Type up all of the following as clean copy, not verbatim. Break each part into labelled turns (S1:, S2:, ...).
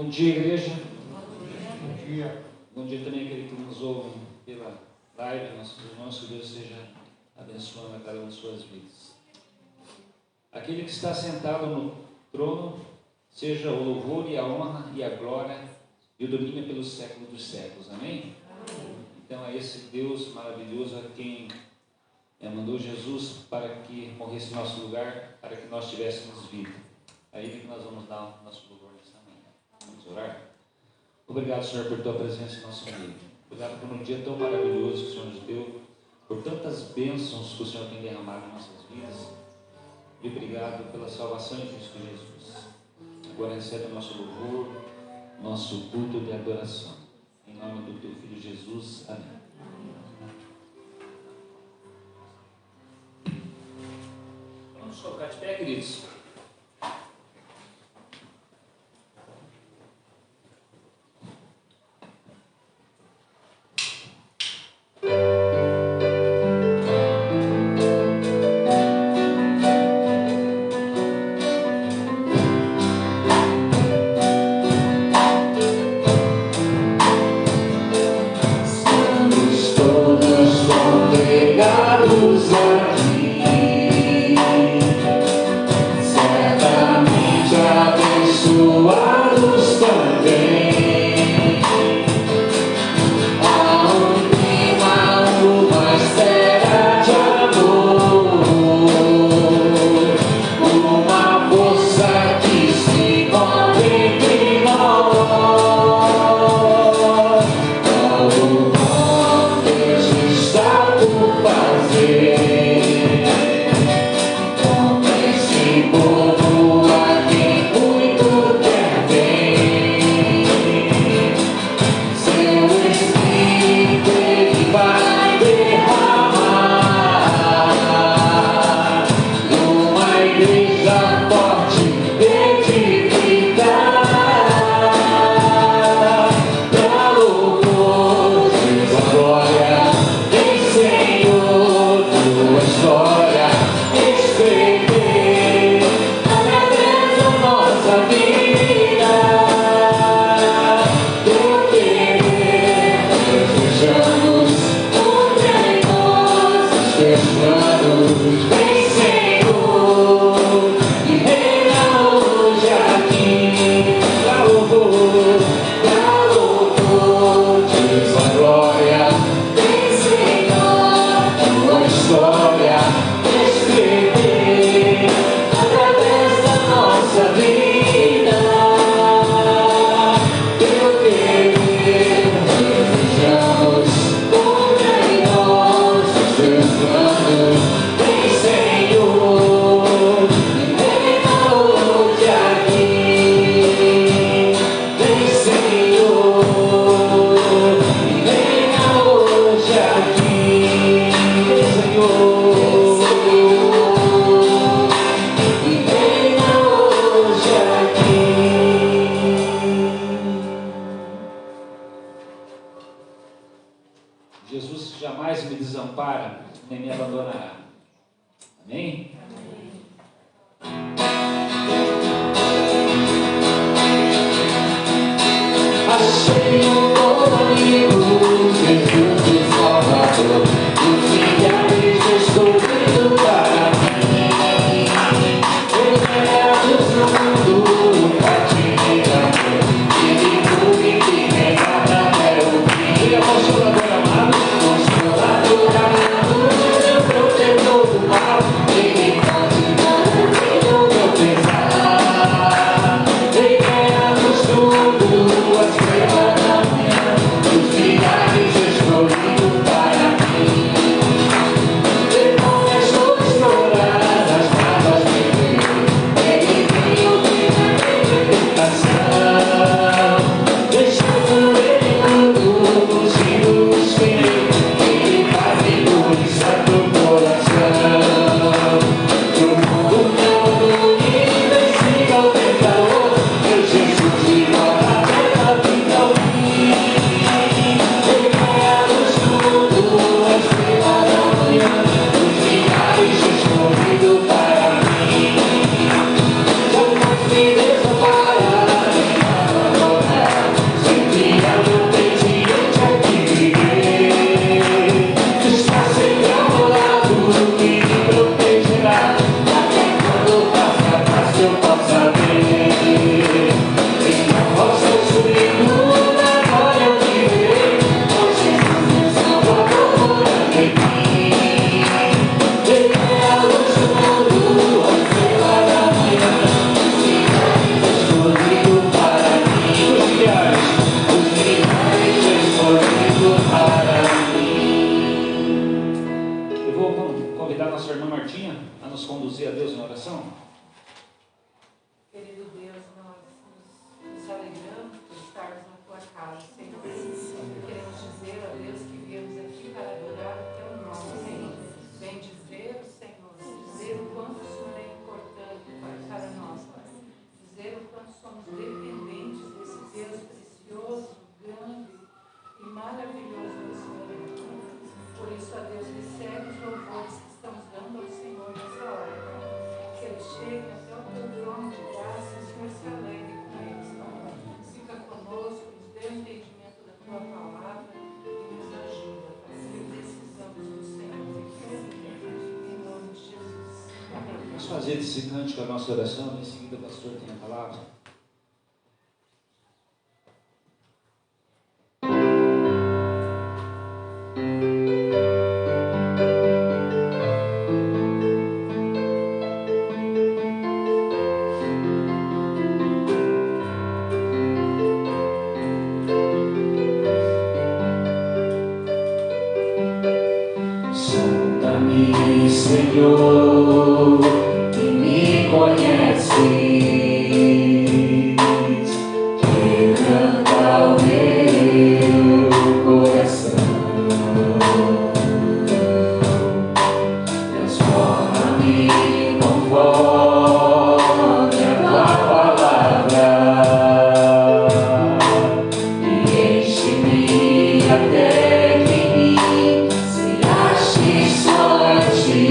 S1: Bom dia, igreja. Bom dia. Bom dia também aquele que nos ouve pela live, nossos irmãos, que Deus esteja abençoando a cada uma de suas vidas. Aquele que está sentado no trono, seja o louvor e a honra e a glória e o domínio pelos séculos dos séculos. Amém? Então é esse Deus maravilhoso a quem mandou Jesus para que morresse em nosso lugar, para que nós tivéssemos vida. A Ele que nós vamos dar o nosso louvor nessa manhã. Vamos orar? Obrigado, Senhor, por Tua presença em nosso meio. Obrigado por um dia tão maravilhoso que o Senhor nos deu, por tantas bênçãos que o Senhor tem derramado em nossas vidas. E obrigado pela salvação em Cristo Jesus. Agora recebe o nosso louvor, nosso culto de adoração. Em nome do Teu Filho Jesus. Amém. Vamos colocar de pé, queridos. Jesus jamais me desampara, nem me abandonará. Amém? Achei um novo amigo, Jesus o Salvador, o Filho estou vindo para mim. Os regalos do mundo, partilhamento, ele cuide que resgata até o fim. Ele é Consolador amado, Consolador amado, meu protetor do mal.
S2: maravilhoso é o Senhor. Por isso, a Deus, recebe os louvores que estamos dando ao Senhor nessa hora, Pai. Que eles cheguem até o teu trono de graça e o Senhor se alegre com eles, Pai. Fica conosco, nos dê o entendimento da tua palavra e nos ajuda, Pai. Se precisamos do Senhor, em nome de Jesus. Amém.
S1: Vamos fazer esse cântico a nossa oração, em seguida o pastor tem a palavra. Sonda-me, Senhor, que me conheces, quebranta o meu coração, transforma-me conforme a tua palavra e enche-me até que mim se ache só a ti.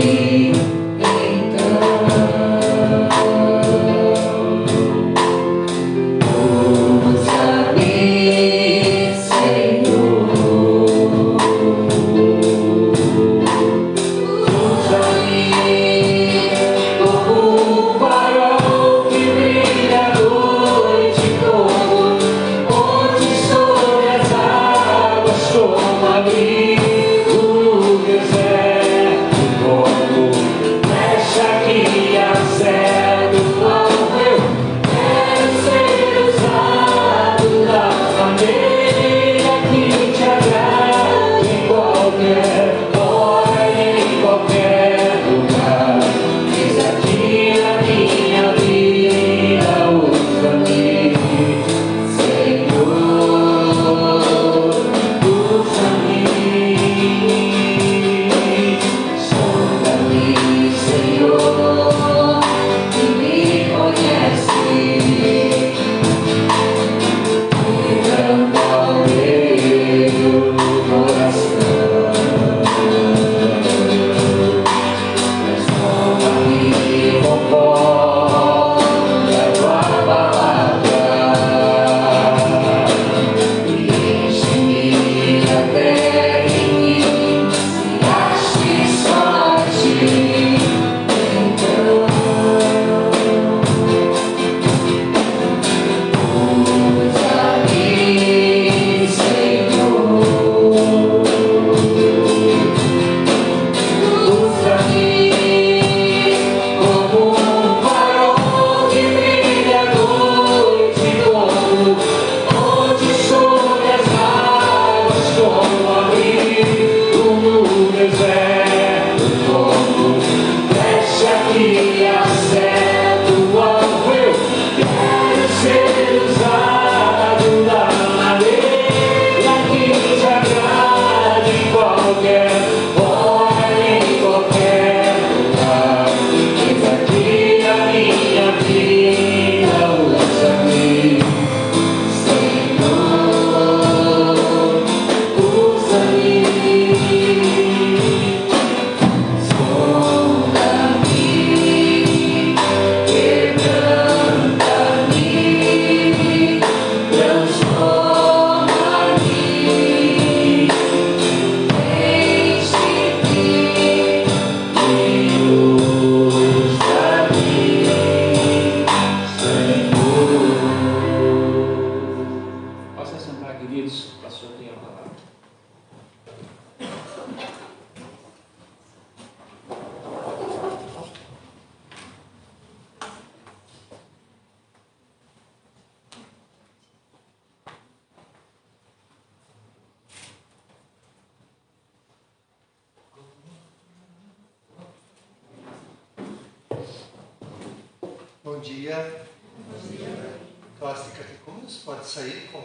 S3: Bom dia. Bom dia. Classe de catecúmenos, pode sair com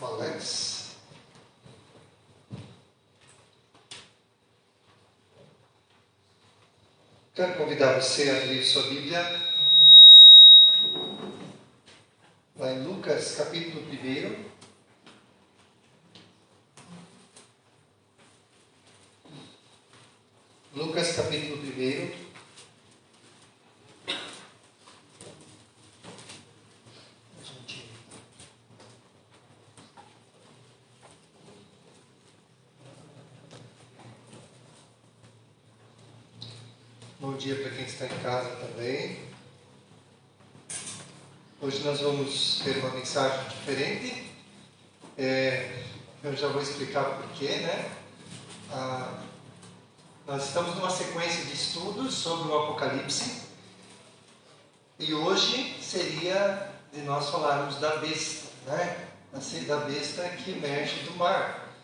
S3: o Alex. Quero convidar você a abrir sua Bíblia lá em Lucas capítulo 1. Lucas capítulo 1. Bom dia para quem está em casa também. Hoje nós vamos ter uma mensagem diferente. Eu já vou explicar o porquê, né? Nós estamos numa sequência de estudos sobre o Apocalipse. E hoje seria de nós falarmos da besta, né? Da besta que emerge do mar.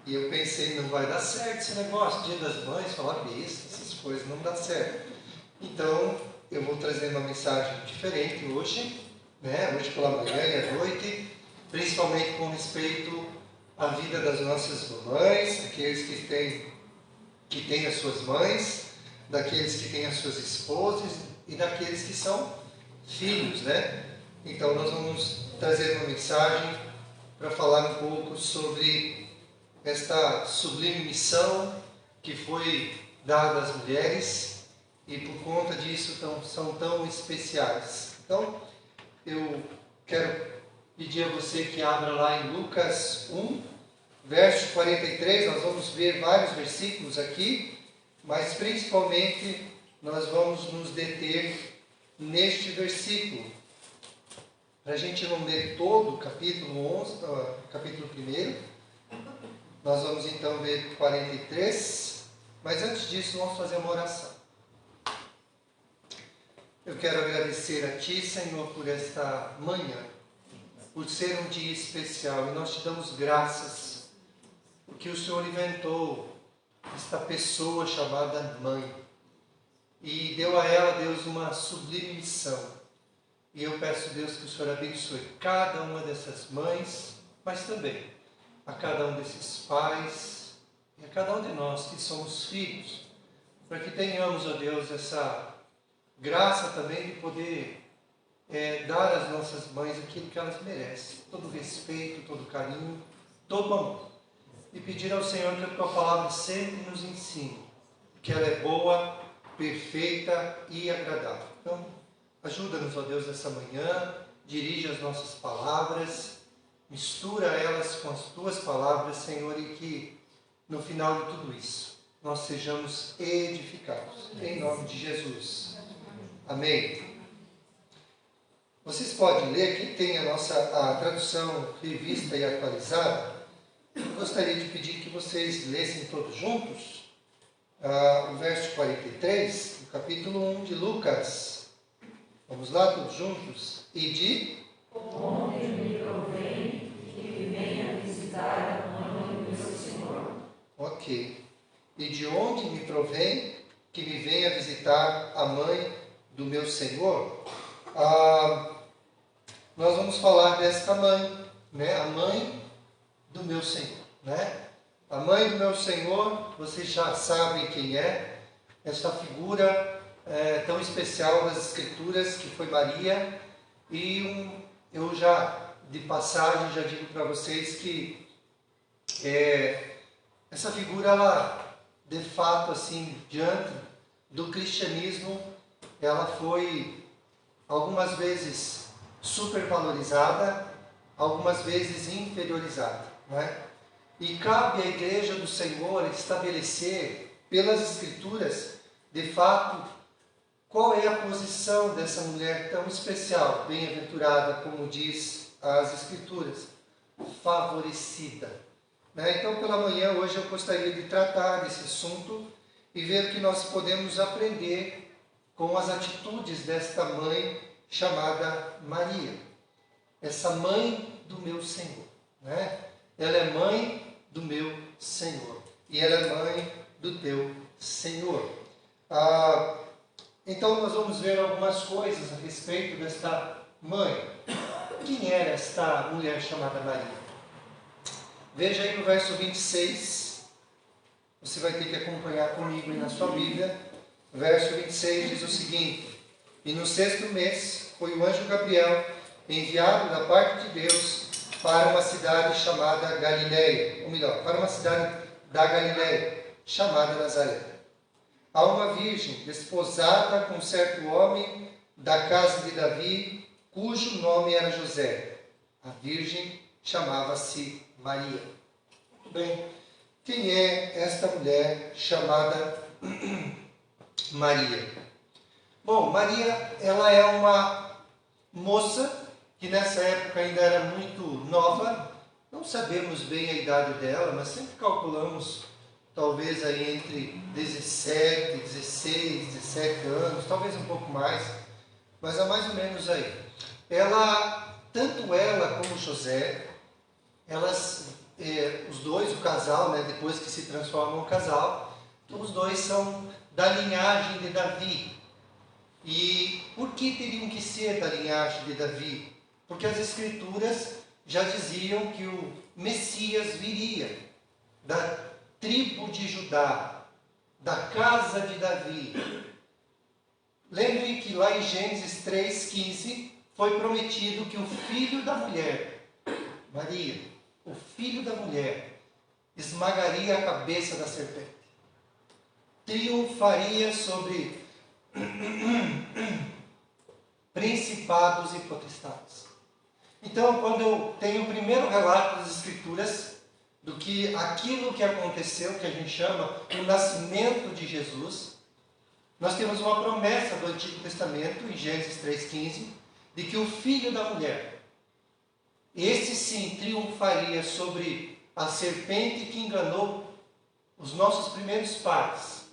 S3: E eu pensei, não vai dar certo esse negócio, Dia das Mães, falar besta, essas coisas, não dá certo. Então, eu vou trazer uma mensagem diferente hoje, né? Hoje pela manhã e à noite, principalmente com respeito à vida das nossas mães, aqueles que têm as suas mães, daqueles que têm as suas esposas e daqueles que são filhos, né? Então, nós vamos trazer uma mensagem para falar um pouco sobre esta sublime missão que foi dada às mulheres e por conta disso são tão especiais. Então, eu quero pedir a você que abra lá em Lucas 1, verso 43, nós vamos ver vários versículos aqui, mas principalmente nós vamos nos deter neste versículo. Para a gente não ler todo o capítulo 1, nós vamos então ver 43, mas antes disso vamos fazer uma oração. Eu quero agradecer a Ti, Senhor, por esta manhã, por ser um dia especial, e nós Te damos graças, porque o Senhor inventou esta pessoa chamada mãe, e deu a ela, Deus, uma sublime missão. E eu peço, Deus, que o Senhor abençoe cada uma dessas mães, mas também a cada um desses pais e a cada um de nós que somos filhos, para que tenhamos, ó Deus, essa graça também de poder dar às nossas mães aquilo que elas merecem, todo o respeito, todo o carinho, todo o amor. E pedir ao Senhor que a Tua palavra sempre nos ensine, que ela é boa, perfeita e agradável. Então, ajuda-nos, ó Deus, essa manhã, dirige as nossas palavras, mistura elas com as Tuas palavras, Senhor, e que no final de tudo isso nós sejamos edificados. Em nome de Jesus. Amém. Vocês podem ler, quem tem a tradução revista e atualizada, eu gostaria de pedir que vocês lessem todos juntos o verso 43, do capítulo 1 de Lucas. Vamos lá, todos juntos? E de...
S2: Onde me provém que me venha visitar a mãe do meu Senhor.
S3: Ok. E de onde me provém que me venha visitar a mãe do meu Senhor? Nós vamos falar desta mãe, né? A mãe do meu Senhor, né? A mãe do meu Senhor, vocês já sabem quem é, esta figura tão especial das Escrituras, que foi Maria, e eu já, de passagem, já digo para vocês que essa figura, ela, de fato, assim, diante do cristianismo, ela foi algumas vezes supervalorizada, algumas vezes inferiorizada, né? E cabe à Igreja do Senhor estabelecer, pelas Escrituras, de fato, qual é a posição dessa mulher tão especial, bem-aventurada, como diz as Escrituras, favorecida. Né? Então, pela manhã, hoje, eu gostaria de tratar desse assunto e ver o que nós podemos aprender com as atitudes desta mãe chamada Maria. Essa mãe do meu Senhor. Né? Ela é mãe do meu Senhor. E ela é mãe do teu Senhor. Então, nós vamos ver algumas coisas a respeito desta mãe. Quem era esta mulher chamada Maria? Veja aí no verso 26. Você vai ter que acompanhar comigo aí na sua Bíblia. Verso 26 diz o seguinte: E no 6º mês foi o anjo Gabriel enviado da parte de Deus para uma cidade chamada Galileia. Ou melhor, para uma cidade da Galileia, chamada Nazaré. a uma virgem desposada com certo homem da casa de Davi, cujo nome era José. A virgem chamava-se Maria. Muito bem. Quem é esta mulher chamada Maria? Bom, Maria, ela é uma moça que nessa época ainda era muito nova. Não sabemos bem a idade dela, mas sempre calculamos talvez aí entre 17, 16, 17 anos, talvez um pouco mais, mas é mais ou menos aí. Tanto ela como José, os dois, o casal, né, depois que se transformam um casal, os dois são da linhagem de Davi. E por que teriam que ser da linhagem de Davi? Porque as Escrituras já diziam que o Messias viria da tribo de Judá, da casa de Davi. Lembre que lá em Gênesis 3,15 foi prometido que o filho da mulher, Maria, o filho da mulher, esmagaria a cabeça da serpente, triunfaria sobre principados e potestades. Então, quando eu tenho o primeiro relato das Escrituras do que aquilo que aconteceu, que a gente chama o nascimento de Jesus, nós temos uma promessa do Antigo Testamento, em Gênesis 3,15, de que o filho da mulher, esse sim triunfaria sobre a serpente que enganou os nossos primeiros pais,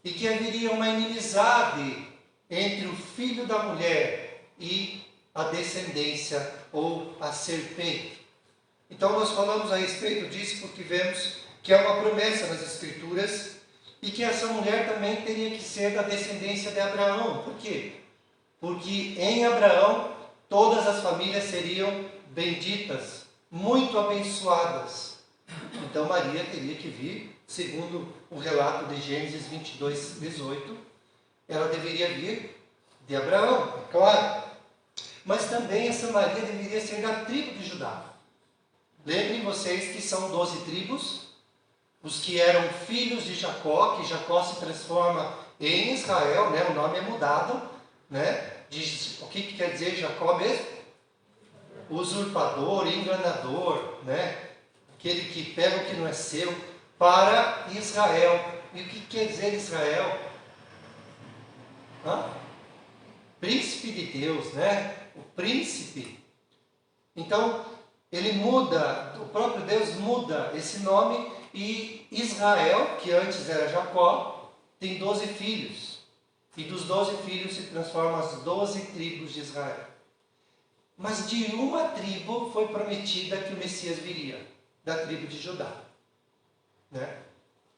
S3: e que haveria uma inimizade entre o filho da mulher e a descendência ou a serpente. Então nós falamos a respeito disso porque vemos que é uma promessa nas Escrituras e que essa mulher também teria que ser da descendência de Abraão. Por quê? Porque em Abraão todas as famílias seriam benditas, muito abençoadas. Então Maria teria que vir, segundo o relato de Gênesis 22:18, ela deveria vir de Abraão, é claro. Mas também essa Maria deveria ser da tribo de Judá. Lembrem vocês que são 12 tribos, os que eram filhos de Jacó, que Jacó se transforma em Israel, né? O nome é mudado, né? O que quer dizer Jacó mesmo? Usurpador, enganador, né? Aquele que pega o que não é seu, para Israel. E o que quer dizer Israel? Príncipe de Deus, né? O príncipe. Então, ele muda, o próprio Deus muda esse nome, e Israel, que antes era Jacó, tem 12 filhos. E dos 12 filhos se transformam as 12 tribos de Israel. Mas de uma tribo foi prometida que o Messias viria, da tribo de Judá. Né?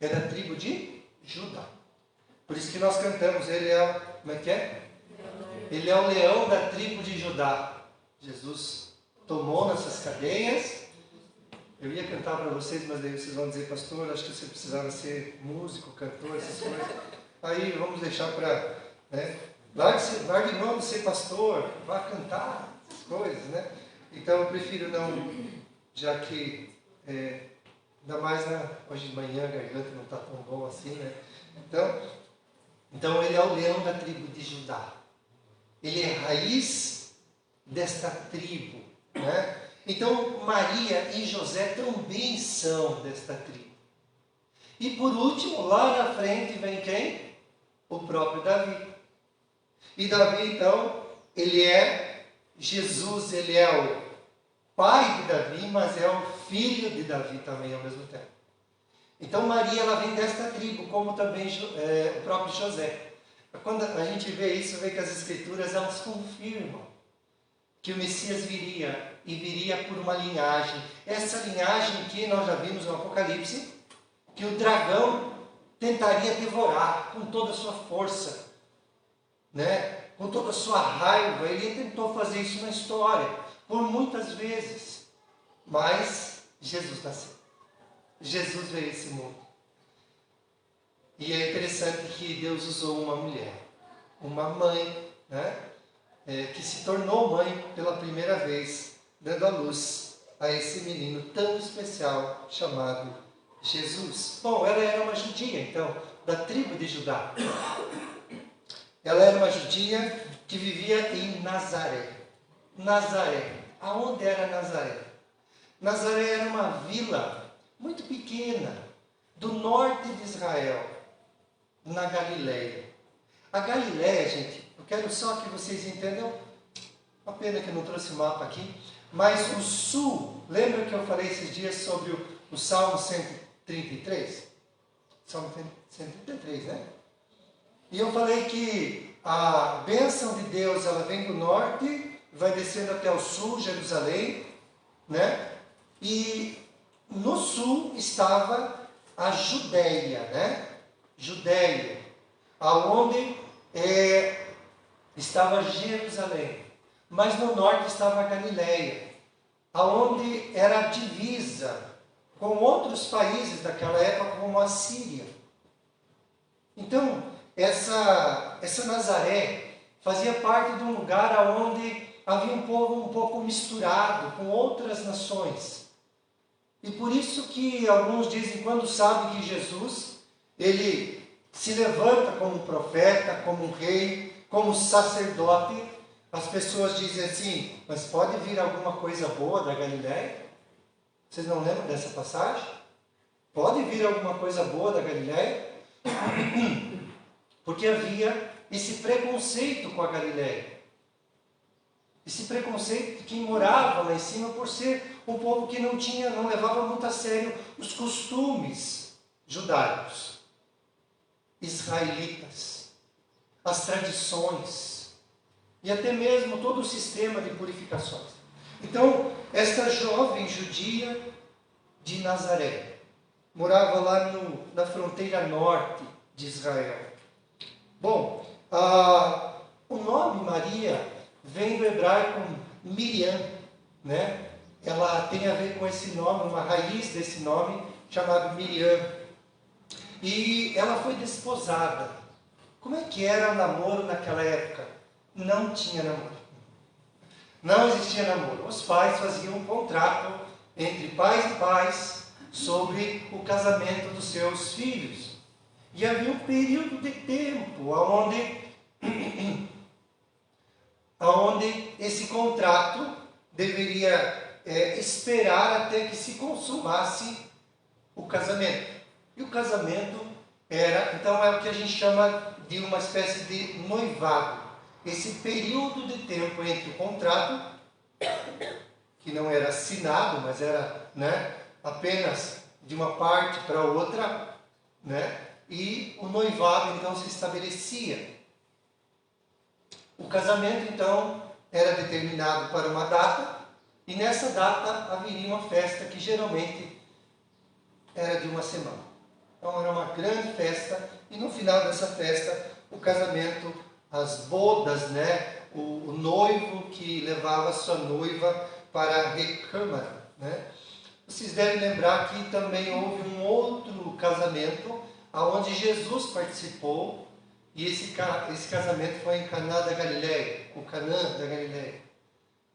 S3: É da tribo de Judá. Por isso que nós cantamos, ele é, como é que é? Ele é o leão da tribo de Judá. Jesus tomou nossas cadeias. Eu ia cantar para vocês, mas daí vocês vão dizer, pastor, acho que você precisava ser músico, cantor, essas coisas. Aí vamos deixar para... Né? Largue mão de ser pastor, vá cantar, essas coisas, né? Então eu prefiro não, já que, ainda mais hoje de manhã a garganta não está tão bom assim, né? Então ele é o leão da tribo de Judá. Ele é raiz desta tribo, né? Então Maria e José também são desta tribo. E por último, lá na frente vem quem? O próprio Davi. E Davi, então, ele é Jesus, ele é o pai de Davi, mas é o filho de Davi também ao mesmo tempo. Então Maria, ela vem desta tribo, como também o próprio José. Quando a gente vê isso, vê que as Escrituras, elas confirmam que o Messias viria, e viria por uma linhagem. Essa linhagem que nós já vimos no Apocalipse, que o dragão tentaria devorar com toda a sua força, né? Com toda a sua raiva. Ele tentou fazer isso na história, por muitas vezes. Mas Jesus nasceu. Jesus veio a esse mundo. E é interessante que Deus usou uma mulher, uma mãe, né? Que se tornou mãe pela primeira vez, dando à luz a esse menino tão especial chamado Jesus. Bom, ela era uma judia, então da tribo de Judá. Ela era uma judia que vivia em Nazaré. Nazaré. Aonde era Nazaré? Nazaré era uma vila muito pequena, do norte de Israel, na Galileia. A Galileia, gente, eu quero só que vocês entendam, uma pena que eu não trouxe o mapa aqui, mas o sul, lembra que eu falei esses dias sobre o Salmo 133? Salmo 133, né? E eu falei que a bênção de Deus, ela vem do norte, vai descendo até o sul, Jerusalém, né? E no sul estava a Judéia, né? Judéia, aonde estava Jerusalém. Mas no norte estava a Galileia, aonde era a divisa com outros países daquela época, como a Síria. Então, essa Nazaré fazia parte de um lugar onde havia um povo um pouco misturado com outras nações. E por isso que alguns dizem, quando sabem que Jesus, ele se levanta como profeta, como rei, como sacerdote, as pessoas dizem assim, mas pode vir alguma coisa boa da Galileia? Vocês não lembram dessa passagem? Pode vir alguma coisa boa da Galileia? Porque havia esse preconceito com a Galileia. Esse preconceito de quem morava lá em cima por ser um povo que não levava muito a sério os costumes judaicos, israelitas, as tradições e até mesmo todo o sistema de purificações. Então, esta jovem judia de Nazaré morava lá na fronteira norte de Israel. Bom, o nome Maria vem do hebraico Miriam, né? Ela tem a ver com esse nome, uma raiz desse nome chamado Miriam. E ela foi desposada. Como é que era o namoro naquela época? Não tinha namoro. Não existia namoro. Os pais faziam um contrato entre pais e pais sobre o casamento dos seus filhos. E havia um período de tempo onde esse contrato deveria esperar até que se consumasse o casamento. E o casamento então é o que a gente chama de uma espécie de noivado. Esse período de tempo entre o contrato, que não era assinado, mas era, né, apenas de uma parte para outra, né, e o noivado então se estabelecia. O casamento então era determinado para uma data, e nessa data haveria uma festa que geralmente era de uma semana. Então era uma grande festa, e no final dessa festa, o casamento, as bodas, né? O noivo que levava sua noiva para a recâmara, né? Vocês devem lembrar que também houve um outro casamento, onde Jesus participou, e esse casamento foi em Caná da Galileia, o Canaã da Galileia.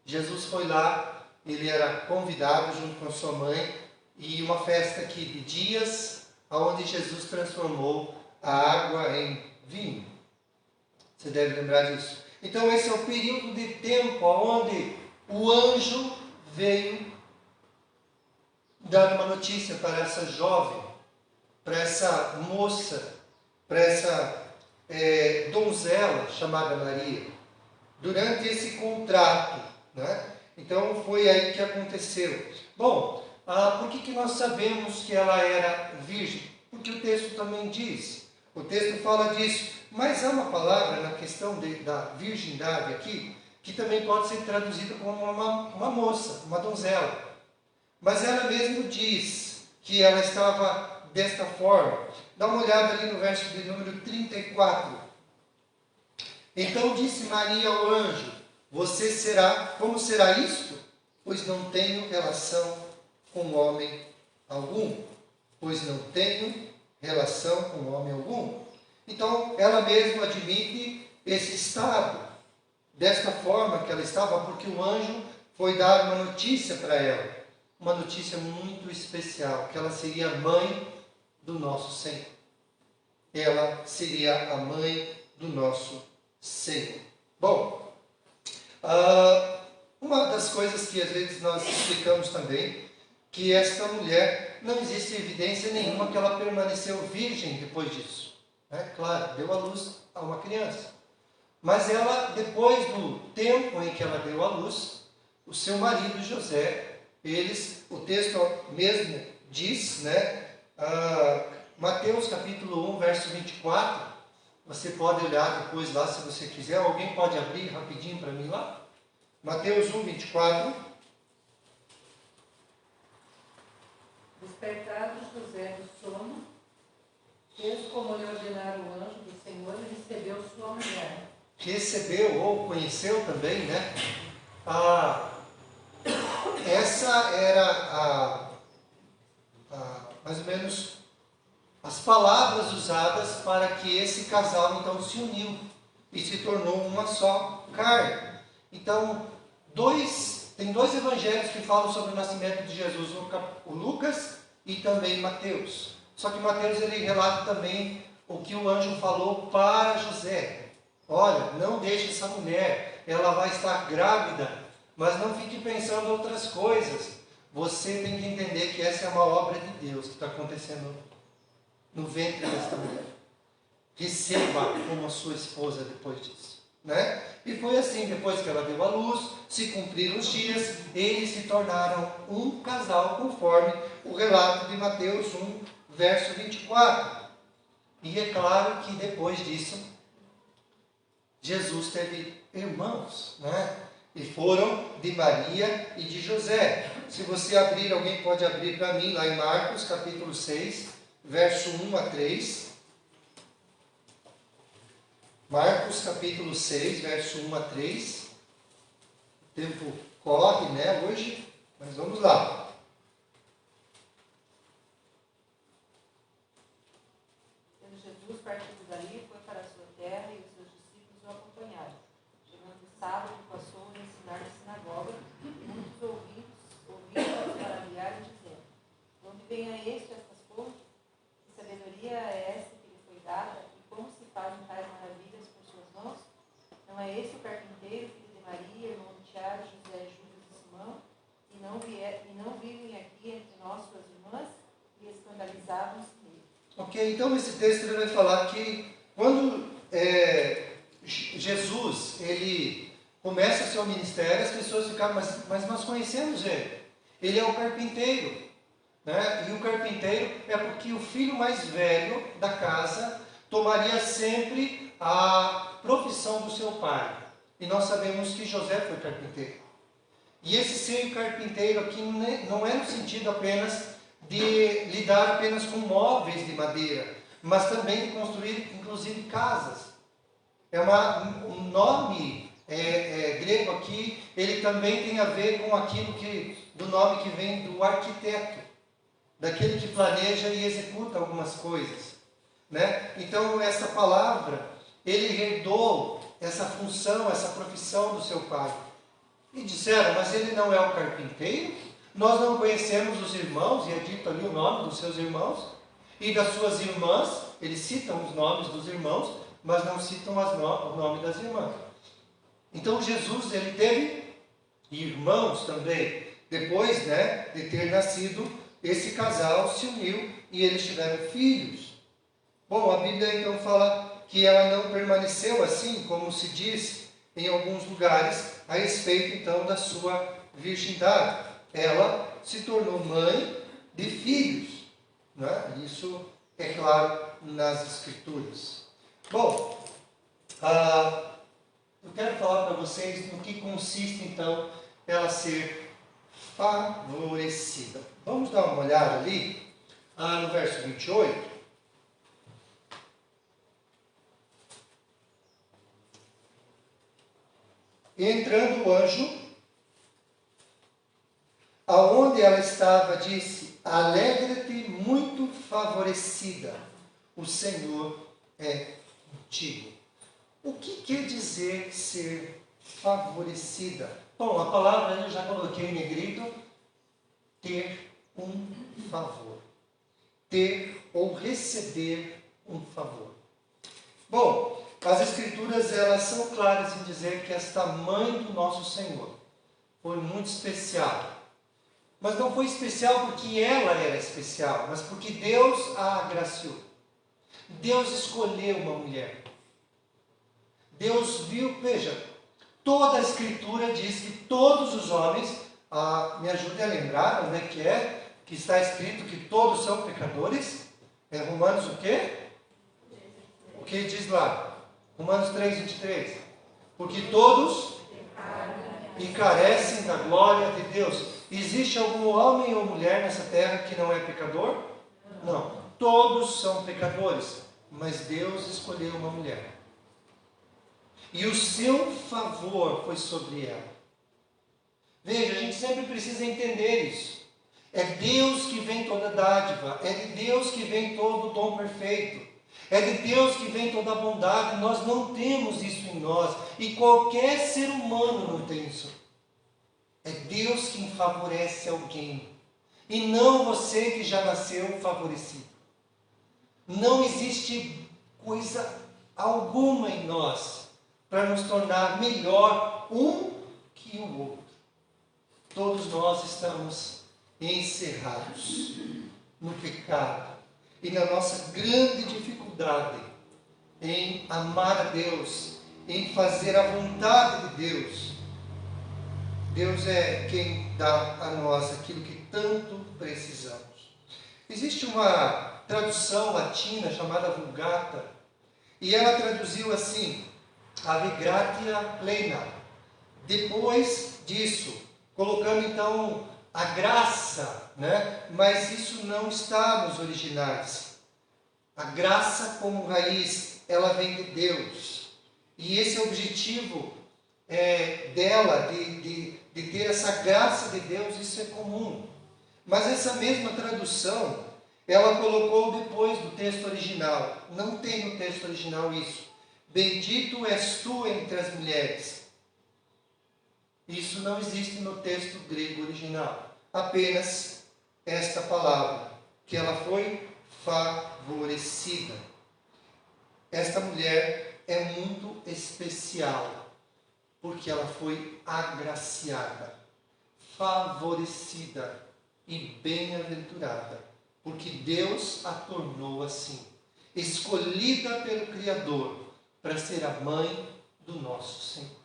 S3: Jesus foi lá, ele era convidado junto com sua mãe, e uma festa aqui de dias, onde Jesus transformou a água em vinho. Você deve lembrar disso. Então esse é o período de tempo onde o anjo veio dar uma notícia para essa jovem, para essa moça, para essa donzela chamada Maria, durante esse contrato, né? Então foi aí que aconteceu. Bom, por que nós sabemos que ela era virgem? Porque o texto também diz, o texto fala disso, mas há uma palavra na questão da virgindade aqui, que também pode ser traduzida como uma moça, uma donzela. Mas ela mesmo diz que ela estava desta forma. Dá uma olhada ali no verso de número 34. Então disse Maria ao anjo, como será isto? Pois não tenho relação com homem algum. Pois não tenho relação com homem algum. Então ela mesma admite esse estado, desta forma que ela estava, porque o anjo foi dar uma notícia para ela. Uma notícia muito especial, que ela seria mãe do nosso Senhor. ela seria a mãe do nosso Senhor. Bom, uma das coisas que às vezes nós explicamos também, que esta mulher, não existe evidência nenhuma que ela permaneceu virgem depois disso. Claro, deu à luz a uma criança. Mas ela, depois do tempo em que ela deu à luz, o seu marido José, o texto mesmo diz, Mateus capítulo 1, verso 24, você pode olhar depois lá se você quiser, alguém pode abrir rapidinho para mim lá? Mateus 1, 24.
S2: Despertado José do sono, fez como lhe ordenara o anjo do Senhor e recebeu sua mulher.
S3: Recebeu ou conheceu também, né? Essa era mais ou menos as palavras usadas para que esse casal então se uniu e se tornou uma só carne. Então, tem dois evangelhos que falam sobre o nascimento de Jesus, o Lucas e também Mateus. Só que Mateus ele relata também o que o anjo falou para José. Olha, não deixe essa mulher, ela vai estar grávida, mas não fique pensando em outras coisas. Você tem que entender que essa é uma obra de Deus que está acontecendo no ventre desta mulher. Receba como a sua esposa depois disso. E foi assim, depois que ela deu à luz, se cumpriram os dias, eles se tornaram um casal, conforme o relato de Mateus 1, verso 24. E é claro que depois disso, Jesus teve irmãos, e foram de Maria e de José. Se você abrir, alguém pode abrir para mim, lá em Marcos capítulo 6, verso 1 a 3. Marcos capítulo 6, verso 1 a 3. O tempo corre, hoje, mas vamos lá.
S2: Tendo Jesus partido dali, foi para a sua terra e os seus discípulos o acompanharam. Chegando o sábado, passou a ensinar na sinagoga, e muitos ouviram maravilhar e dizendo: de onde vem a estas fontes? Que sabedoria é esta que lhe foi dada? E como se fazem tais maravilhas por suas mãos? Não é esse o carpinteiro, filho de Maria, irmão de Tiago, José, Judas e Simão? E não vivem aqui entre nós suas irmãs? E escandalizavam-se nele.
S3: Ok, então esse texto ele vai falar que quando Jesus ele começa seu ministério, as pessoas ficaram, mas nós conhecemos ele. Ele é o carpinteiro. E o carpinteiro é porque o filho mais velho da casa tomaria sempre a profissão do seu pai. E nós sabemos que José foi carpinteiro. E esse ser carpinteiro aqui não é no sentido apenas de lidar apenas com móveis de madeira, mas também de construir, inclusive, casas. Um nome grego aqui, ele também tem a ver com aquilo do nome que vem do arquiteto, daquele que planeja e executa algumas coisas. Então, essa palavra, ele herdou essa função, essa profissão do seu pai. E disseram, mas ele não é o carpinteiro? Nós não conhecemos os irmãos, e é dito ali o nome dos seus irmãos, e das suas irmãs, eles citam os nomes dos irmãos, mas não citam o nome das irmãs. Então Jesus, ele teve irmãos também. Depois de ter nascido, esse casal se uniu e eles tiveram filhos. Bom, a Bíblia então fala que ela não permaneceu assim, como se diz em alguns lugares, a respeito então da sua virgindade. Ela se tornou mãe de filhos. Isso é claro nas Escrituras. Bom, eu quero falar para vocês no que consiste então ela ser favorecida. Vamos dar uma olhada ali no verso 28. Entrando o anjo, aonde ela estava, disse: alegra-te, muito favorecida, o Senhor é contigo. O que quer dizer ser favorecida? Bom, a palavra eu já coloquei em negrito: ter um favor, ter ou receber um favor. Bom, as Escrituras elas são claras em dizer que esta mãe do nosso Senhor foi muito especial. Mas não foi especial porque ela era especial, mas porque Deus a agraciou. Deus escolheu uma mulher. Deus viu, veja, toda a Escritura diz que todos os homens, me ajude a lembrar onde é, que está escrito que todos são pecadores. É Romanos o quê? O que diz lá? Romanos 3:23. Porque todos e carecem da glória de Deus. Existe algum homem ou mulher nessa terra que não é pecador? Não. Todos são pecadores, mas Deus escolheu uma mulher. E o seu favor foi sobre ela. Veja, a gente sempre precisa entender isso. É Deus que vem toda dádiva, é de Deus que vem todo o dom perfeito. É de Deus que vem toda a bondade. Nós não temos isso em nós. E qualquer ser humano não tem isso. É Deus quem favorece alguém. E não você que já nasceu favorecido. Não existe coisa alguma em nós para nos tornar melhor um que o outro. Todos nós estamos encerrados no pecado e na nossa grande dificuldade em amar a Deus, em fazer a vontade de Deus. Deus é quem dá a nós aquilo que tanto precisamos. Existe uma tradução latina chamada Vulgata, e ela traduziu assim: Ave gratia plena. Depois disso, colocando então a graça, né? Mas isso não está nos originais. A graça como raiz, ela vem de Deus. E esse é o objetivo dela, de ter essa graça de Deus, isso é comum. Mas essa mesma tradução, ela colocou depois do texto original. Não tem no texto original isso. Bendito és tu entre as mulheres. Isso não existe no texto grego original. Apenas esta palavra, que ela foi favorecida. Esta mulher é muito especial, porque ela foi agraciada, favorecida e bem-aventurada, porque Deus a tornou assim, escolhida pelo Criador para ser a mãe do nosso Senhor.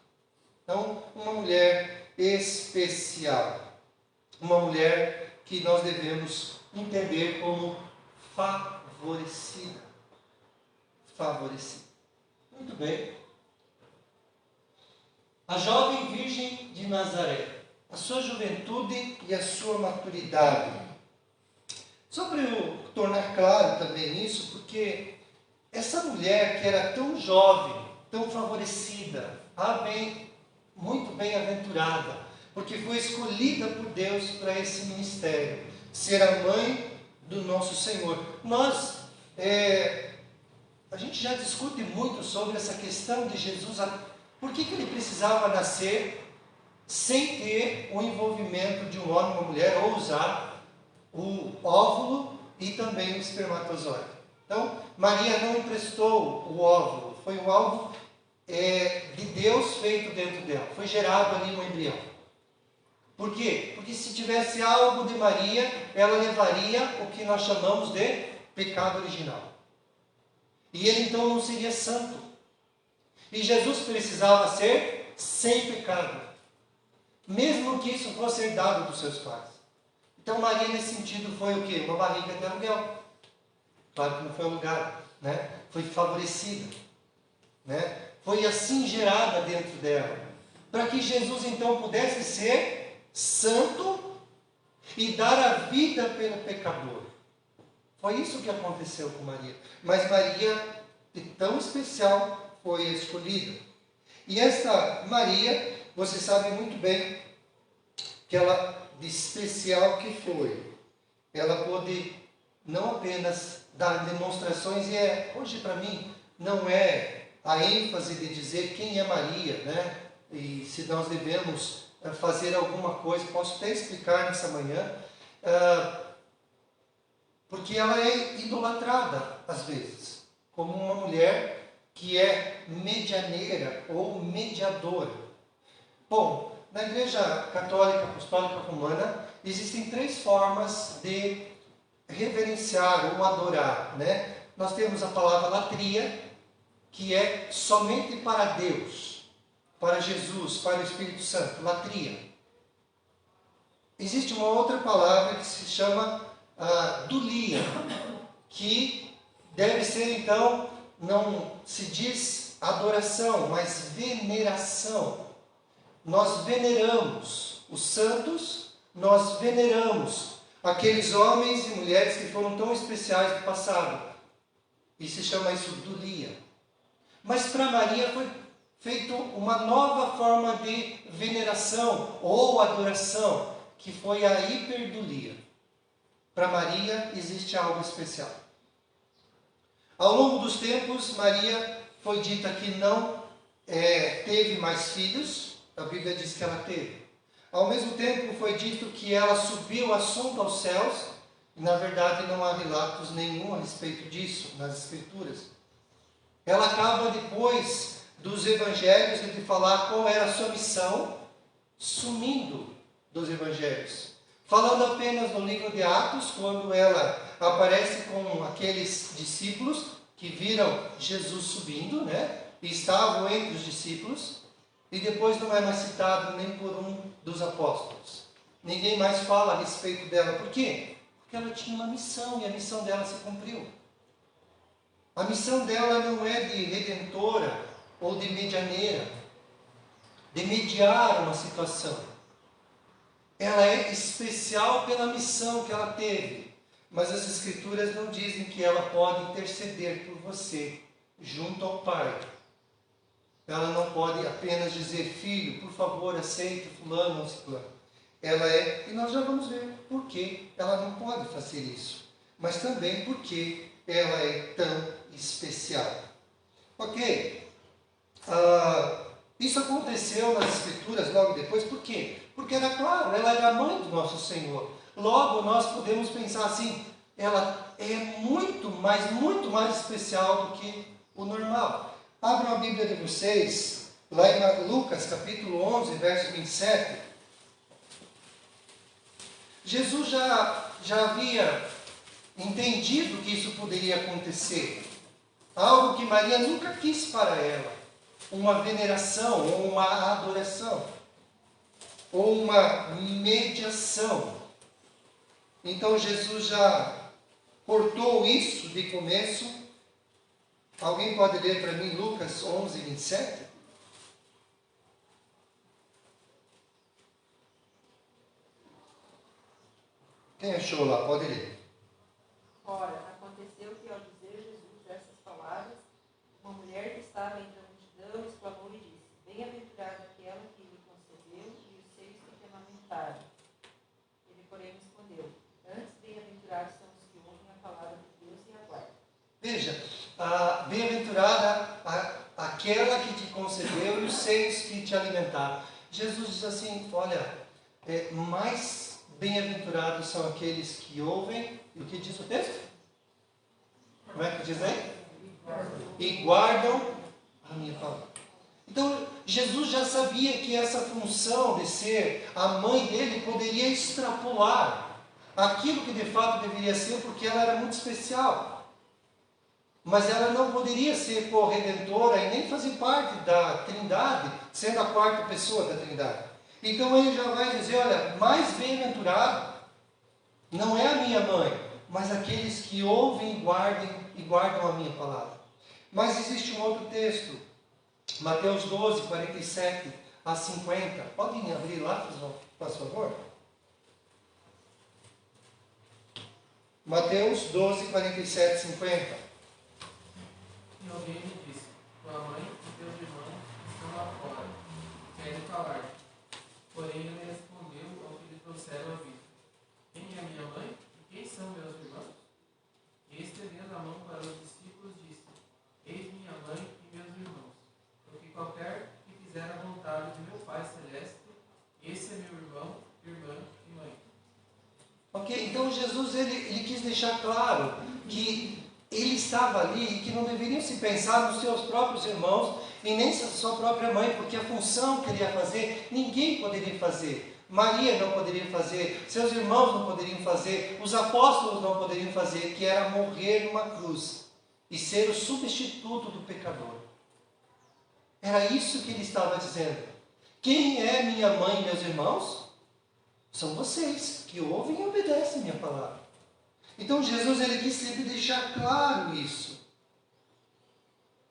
S3: Então, uma mulher especial, uma mulher que nós devemos entender como favorecida. Favorecida. Muito bem. A jovem virgem de Nazaré, a sua juventude e a sua maturidade. Só para eu tornar claro também isso, porque essa mulher que era tão jovem, tão favorecida, muito bem-aventurada, porque foi escolhida por Deus para esse ministério, ser a mãe do nosso Senhor. A gente já discute muito sobre essa questão de Jesus. Por que ele precisava nascer sem ter o envolvimento de um homem e uma mulher, ou usar o óvulo e também o espermatozoide? Então, Maria não emprestou o óvulo, foi um algo de Deus feito dentro dela, foi gerado ali um embrião. Por quê? Porque se tivesse algo de Maria, ela levaria o que nós chamamos de pecado original. E ele então não seria santo. E Jesus precisava ser sem pecado, mesmo que isso fosse herdado dos seus pais. Então Maria nesse sentido foi o quê? Uma barriga de aluguel. Claro que não foi alugada, né? Foi favorecida, né? Foi assim gerada dentro dela, para que Jesus então pudesse ser santo e dar a vida pelo pecador. Foi isso que aconteceu com Maria. Mas Maria, tão especial, foi escolhida. E essa Maria, você sabe muito bem que ela, de especial que foi, ela pôde não apenas dar demonstrações, e hoje para mim não é a ênfase de dizer quem é Maria, né? E se nós devemos fazer alguma coisa, posso até explicar nessa manhã, porque ela é idolatrada às vezes. como uma mulher que é medianeira ou mediadora. Bom, na Igreja Católica Apostólica Romana existem 3 formas de reverenciar ou adorar, né? Nós temos a palavra latria, que é somente para Deus, para Jesus, para o Espírito Santo, latria. Existe uma outra palavra que se chama dulia, que deve ser então, não se diz adoração, mas veneração. Nós veneramos os santos, nós veneramos aqueles homens e mulheres que foram tão especiais do passado. E se chama isso dulia. Mas para Maria foi feita uma nova forma de veneração ou adoração, que foi a hiperdulia. Para Maria existe algo especial. Ao longo dos tempos, Maria foi dita que não teve mais filhos. A Bíblia diz que ela teve. Ao mesmo tempo, foi dito que ela subiu assunto aos céus. E, na verdade, não há relatos nenhum a respeito disso nas Escrituras. Ela acaba, depois dos evangelhos, de falar qual era a sua missão, sumindo dos evangelhos. Falando apenas no livro de Atos, quando ela aparece com aqueles discípulos que viram Jesus subindo, né? E estavam entre os discípulos. E depois não é mais citado nem por um dos apóstolos. Ninguém mais fala a respeito dela. Por quê? Porque ela tinha uma missão e a missão dela se cumpriu. A missão dela não é de redentora ou de medianeira, de mediar uma situação. Ela é especial pela missão que ela teve. Mas as Escrituras não dizem que ela pode interceder por você junto ao Pai. Ela não pode apenas dizer, filho, por favor, aceite fulano ou ciclano. Ela é, e nós já vamos ver por que ela não pode fazer isso. Mas também porque ela é tão especial. Ok? Isso aconteceu nas Escrituras logo depois, por quê? Porque era claro, ela era a mãe do nosso Senhor. Logo, nós podemos pensar assim, ela é muito mais especial do que o normal. Abram a Bíblia de vocês, lá em Lucas, capítulo 11, verso 27. Jesus já havia entendido que isso poderia acontecer. Algo que Maria nunca quis para ela. Uma veneração, ou uma adoração, ou uma mediação. Então Jesus já cortou isso de começo. Alguém pode ler para mim Lucas 11, 27? Quem achou lá? Pode ler.
S2: Ora, aconteceu que ao dizer Jesus essas palavras, uma mulher que estava entre a multidão exclamou e disse, bem-aventurada aquela que lhe concedeu e os seios que te amamentaram. Ele, porém, respondeu, antes bem-aventurados são os que ouvem a palavra de Deus e aguardam.
S3: Veja, bem-aventurada aquela que te concedeu e os seios que te alimentaram. Jesus diz assim, olha, mais bem-aventurados são aqueles que ouvem, e o que diz o texto? Como é que diz aí? E guardam a minha palavra. Então, Jesus já sabia que essa função de ser a mãe dele poderia extrapolar aquilo que de fato deveria ser, porque ela era muito especial. Mas ela não poderia ser corredentora e nem fazer parte da Trindade, sendo a quarta pessoa da Trindade. Então ele já vai dizer, olha, mais bem-aventurado não é a minha mãe, mas aqueles que ouvem e guardam a minha palavra. Mas existe um outro texto, Mateus 12, 47 a 50. Podem abrir lá, por favor? Mateus 12, 47 e 50.
S4: E alguém me disse, tua mãe e teus irmãos estão lá fora, querem falar. Porém ele me respondeu ao que lhe trouxeram a vida. Quem é minha mãe e quem são meus irmãos? E estendendo a mão para os discípulos disse, eis minha mãe e meus irmãos, porque qualquer que fizer a vontade de meu Pai Celeste, esse é meu irmão, irmã e mãe.
S3: Ok, então Jesus ele quis deixar claro que ele estava ali e que não deveriam se pensar nos seus próprios irmãos e nem na sua própria mãe, porque a função que ele ia fazer, ninguém poderia fazer. Maria não poderia fazer, seus irmãos não poderiam fazer, os apóstolos não poderiam fazer, que era morrer numa cruz e ser o substituto do pecador. Era isso que ele estava dizendo. Quem é minha mãe e meus irmãos? São vocês, que ouvem e obedecem minha palavra. Então Jesus, ele quis sempre deixar claro isso,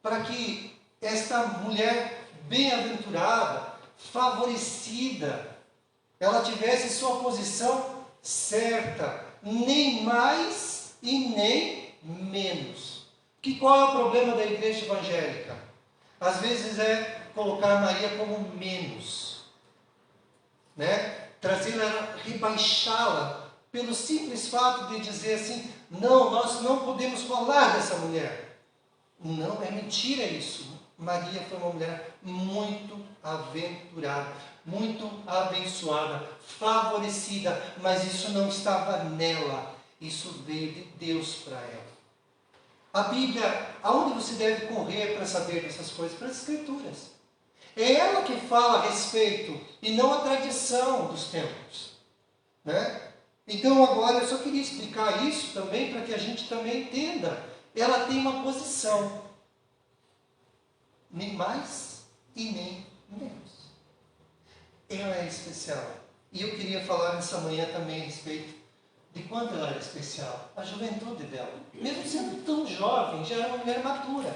S3: para que esta mulher bem-aventurada, favorecida, ela tivesse sua posição certa, nem mais e nem menos. Qual é o problema da igreja evangélica? Às vezes é colocar Maria como menos, né? Trazê-la, rebaixá-la, pelo simples fato de dizer assim, não, nós não podemos falar dessa mulher. Não, é mentira isso. Maria foi uma mulher muito aventurada, muito abençoada, favorecida, mas isso não estava nela, isso veio de Deus para ela. A Bíblia, aonde você deve correr para saber dessas coisas? Para as Escrituras. É ela que fala a respeito, e não a tradição dos tempos, né? Então agora eu só queria explicar isso também, para que a gente também entenda. Ela tem uma posição, nem mais e nem menos. Ela é especial. E eu queria falar nessa manhã também a respeito de quanto ela era especial. A juventude dela. Mesmo sendo tão jovem, já era uma mulher madura.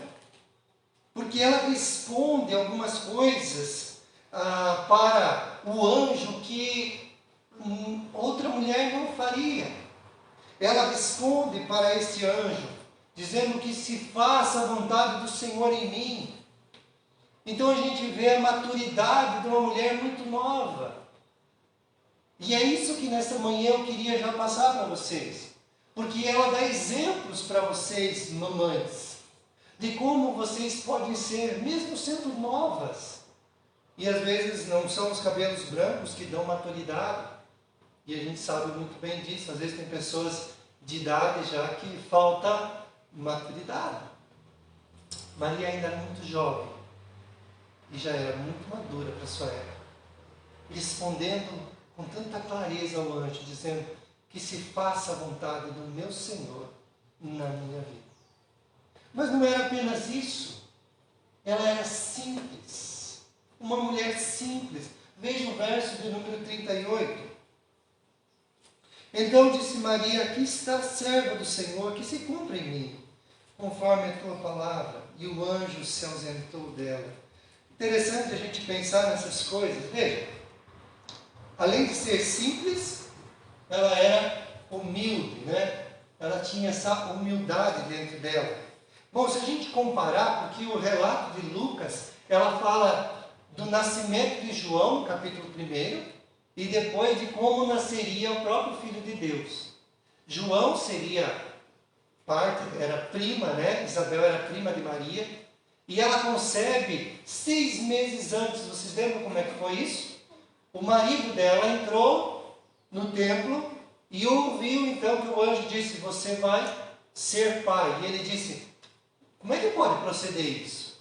S3: Porque ela responde algumas coisas para o anjo que outra mulher não faria. Ela responde para esse anjo, dizendo que se faça a vontade do Senhor em mim. Então a gente vê a maturidade de uma mulher muito nova. E é isso que nesta manhã eu queria já passar para vocês. Porque ela dá exemplos para vocês, mamães, de como vocês podem ser, mesmo sendo novas. E às vezes não são os cabelos brancos que dão maturidade. E a gente sabe muito bem disso. Às vezes tem pessoas de idade já que falta maturidade. Maria ainda era muito jovem. E já era muito madura para a sua época. Respondendo com tanta clareza ao anjo, dizendo que se faça a vontade do meu Senhor na minha vida. Mas não era apenas isso. Ela era simples. Uma mulher simples. Veja o verso de número 38. Então disse Maria, aqui está a serva do Senhor, que se cumpra em mim, conforme a tua palavra. E o anjo se ausentou dela. Interessante a gente pensar nessas coisas. Veja, além de ser simples, ela era humilde, né? Ela tinha essa humildade dentro dela. Bom, se a gente comparar, porque o relato de Lucas, ela fala do nascimento de João, capítulo 1, e depois de como nasceria o próprio Filho de Deus. João seria era prima, né? Isabel era prima de Maria. E ela concebe 6 meses antes. Vocês lembram como é que foi isso? O marido dela entrou no templo e ouviu então que o anjo disse, você vai ser pai. E ele disse, como é que pode proceder isso?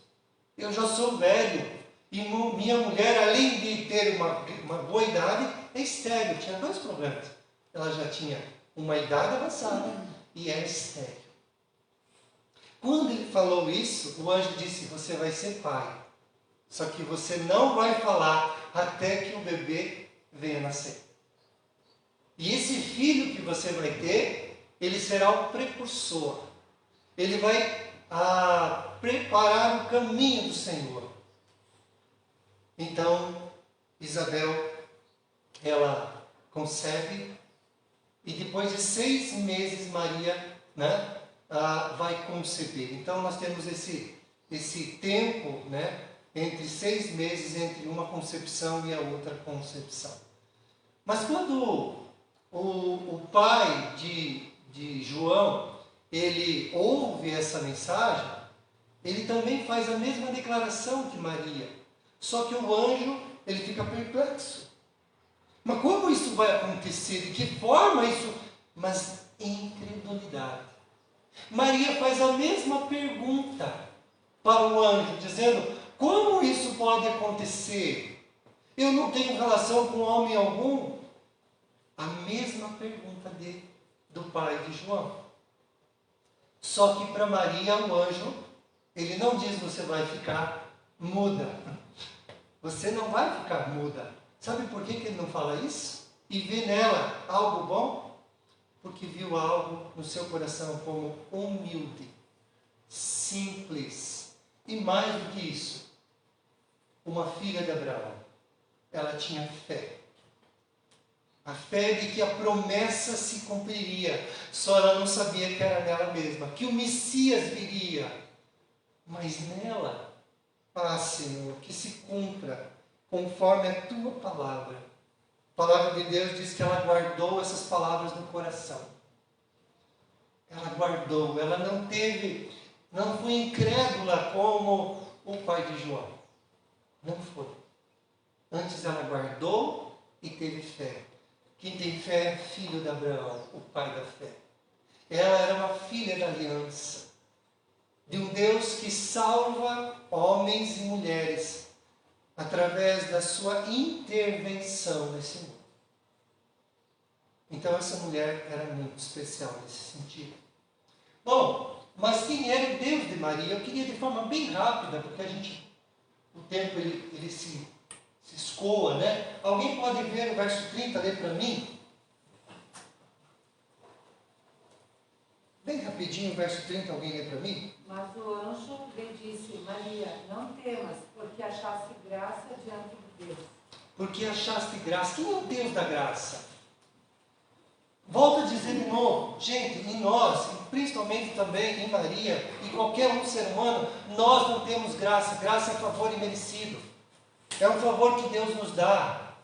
S3: Eu já sou velho e minha mulher, além de ter uma boa idade, é estéril. Tinha 2 problemas. Ela já tinha uma idade avançada e era estéril. Quando ele falou isso, o anjo disse, você vai ser pai. Só que você não vai falar até que o bebê venha nascer. E esse filho que você vai ter, ele será o precursor. Ele vai preparar o caminho do Senhor. Então, Isabel, ela concebe, e depois de 6 meses, Maria, né, vai conceber. Então nós temos esse tempo, né, entre 6 meses entre uma concepção e a outra concepção. Mas quando o pai de João, ele ouve essa mensagem, ele também faz a mesma declaração que Maria. Só que o anjo, ele fica perplexo. Mas como isso vai acontecer? De que forma isso? Mas incredulidade. Maria faz a mesma pergunta para o anjo, dizendo: como isso pode acontecer? Eu não tenho relação com homem algum. A mesma pergunta do pai de João. Só que para Maria, o anjo, ele não diz: você vai ficar muda. Você não vai ficar muda. Sabe por que ele não fala isso? E vê nela algo bom? Porque viu algo no seu coração como humilde, simples. E mais do que isso, uma filha de Abraão. Ela tinha fé. A fé de que a promessa se cumpriria. Só ela não sabia que era nela mesma, que o Messias viria. Mas nela, Senhor, que se cumpra conforme a tua palavra. A palavra de Deus diz que ela guardou essas palavras no coração. Ela guardou, ela não foi incrédula como o pai de João. Não foi. Antes ela guardou e teve fé. Quem tem fé é filho de Abraão, o pai da fé. Ela era uma filha da aliança, de um Deus que salva homens e mulheres através da sua intervenção nesse mundo. Então essa mulher era muito especial nesse sentido. Bom, mas quem era o Deus de Maria? Eu queria de forma bem rápida, porque o tempo ele se escoa, né? Alguém pode ver o verso 30, ler para mim? Bem rapidinho o verso 30, alguém lê para mim?
S2: Mas o anjo lhe disse: Maria, não temas, porque achaste graça diante de Deus.
S3: Porque achaste graça. Quem é o Deus da graça? Volto a dizer de novo, gente, em nós, e principalmente também em Maria, e qualquer um ser humano, nós não temos graça. Graça é favor imerecido. É um favor que Deus nos dá.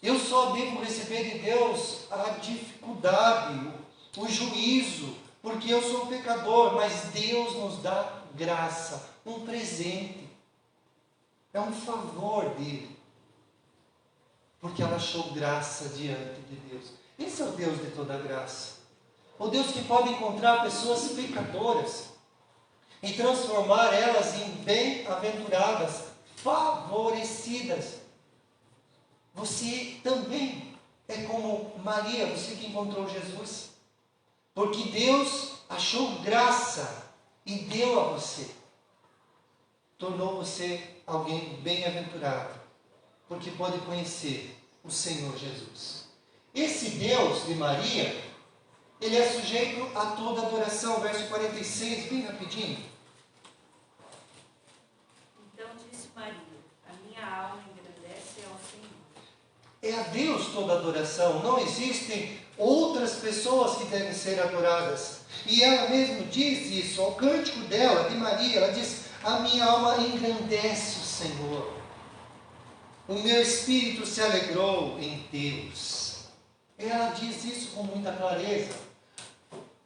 S3: Eu só devo receber de Deus a dificuldade, o juízo, porque eu sou pecador, mas Deus nos dá graça, um presente. É um favor dele. Porque ela achou graça diante de Deus. Esse é o Deus de toda graça. O Deus que pode encontrar pessoas pecadoras e transformar elas em bem-aventuradas, favorecidas. Você também é como Maria, você que encontrou Jesus. Porque Deus achou graça e deu a você. Tornou você alguém bem-aventurado, porque pode conhecer o Senhor Jesus. Esse Deus de Maria, ele é sujeito a toda adoração. Verso 46, bem rapidinho.
S5: Então disse Maria: a minha alma engrandece ao Senhor.
S3: É a Deus toda adoração. Não existem outras pessoas que devem ser adoradas. E ela mesma diz isso, ao cântico dela, de Maria, ela diz: a minha alma engrandece o Senhor. O meu espírito se alegrou em Deus. Ela diz isso com muita clareza.